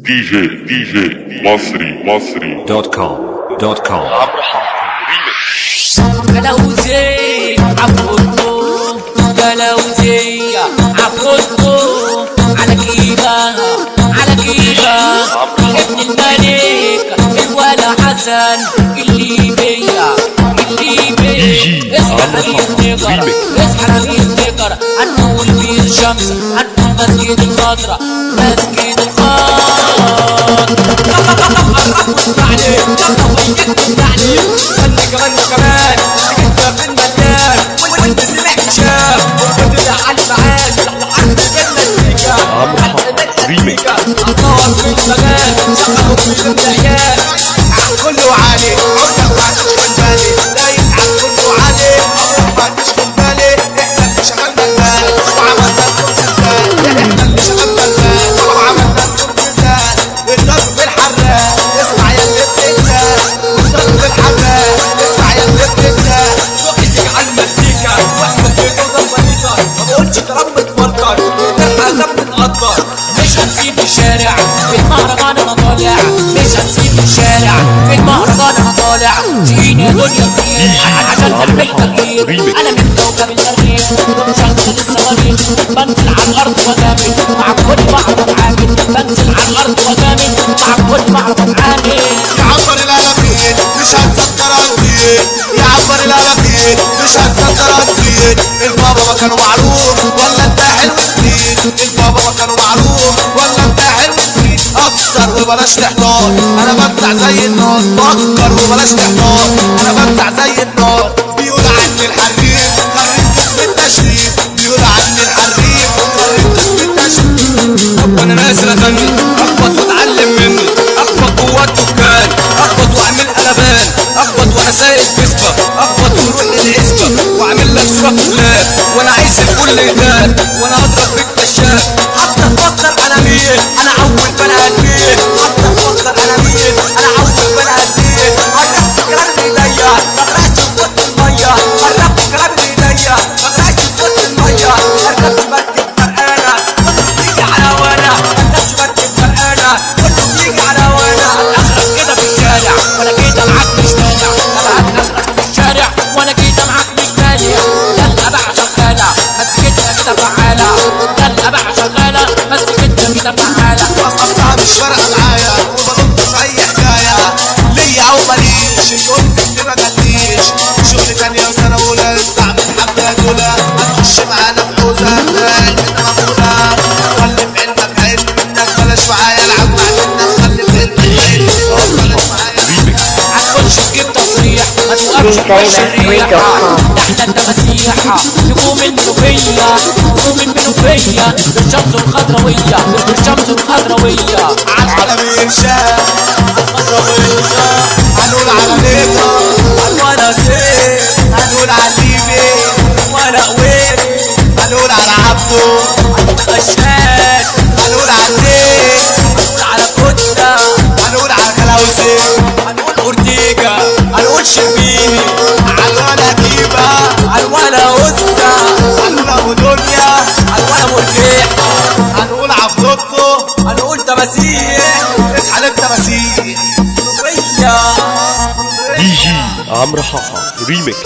دي جي مصري دوت كوم جلاوزي عفروتو جلاوزي عفروتو على كيفها ابن الملك الولا حسن اللي بيا اصحى حبيب نقر هنقول بيه الشمس هنقول مسجد الخضرا مسجد الخضرا كمان انت في المكان وانت سمعت شاب وانت على المعاد وعند المزيكا ريميكا اطور في المكان شغلوا في العيال كله عالي عودة ما تشغل بالي دايس على كله عالي عمرك ما تشغل بالي احنا اللي شغلنا البال وعملنا لكم زلزال احنا اللي شغلنا البال وعملنا لكم زلزال الضرب بالحراق اسمع يا اللي بتنزل الضرب بالحراق اسمع يا اللي بتنزل وقسك على المزيكا واحمد بجوزة البنيطة ما بقولش كلام متفكر الحاجة بتتقدر مش هنسيب الشارع في المهرجان انا طالع مش هنسيب الشارع في المهرجان انا طالع جيني يا دنيا كتير عشان اعمل تغيير انا من كوكب المريخ شغل الصواريخ بنزل على الارض وجامد مع كل بعض اتعامل بنزل على الارض وجامد مع كل بعض اتعامل يعبر الالافين مش هنسكر هنزيد يعبر الالافين مش هنسكر هنزيد البابا ما كانوا معروف ولا انت حلو نسيت البابا ما كانوا معروف ولا انت حلو نسيت اكسر وبلاش تحتار انا بمسع زي النار فكر وبلاش تحتار انا بمسع زي النار بيقول عني الحريف خريج قسم التشريف بيقول عني الحريف خريج قسم التشريف وانا نازل اغني اخبط واتعلم مني اخبط جوه الدكان اخبط واعمل قلبان اخبط وانا سايق فيسبا اخبط ونروح للعزبه واعمل لك صوره كلاب وانا عايز الكل يتاب وانا اضرب بالكشاف حتى تفكر انا مين انا اول بني ادمين حتى تفكر انا مين انا اول بني ادمين قربت كلام بايديا ما غرقتش في وسط الميه قربت كلام بايديا ما غرقتش في وسط الميه اركبت مركب فرقانه كله بيجي على وانا اركبت مركب فرقانه كله بيجي على وانا اخرك كده في الشارع وانا كده معاك مش مانع طبعا اخرك في الشارع وانا كده معاك مش مانع يلا بقى شغاله مسكتنا كده فعاله يلا بقى شغاله مسكتنا كده فعاله اصلها مش فارقه معايا وبنط في اي حكايه ليا او ماليش اليوم اللي ما جاتليش شغل تانية وسنه اولى استعمل حبه دولة هتخش معانا في حوزه تلاقي كده مقوله خلي في علمك عيب منك بلاش معايا العب معانا خلي في علمك عيب بلاش معايا هتخش تجيب تصريح ما توقفش في وش الريحه ده احنا التماسيحه نجوم المنوفيه بالشمس الخضراويه على ميرشاه الخضراويه هنقول على ليبا وانا سيف هنقول على ليبي وانا قويت هنقول على عبده هنقول غشاش هنقول على الدين هنقول على كوتا هنقول على كلاوسي هنقول اورتيجا هنقول شربيني على الولا كيبا على الولا وسطى هنقول ابو دنيا على الولا مرجيح هنقول عفروتو هنقول تماسيح اصحى للتماسيح دي جي عمرو حاحة ريميكس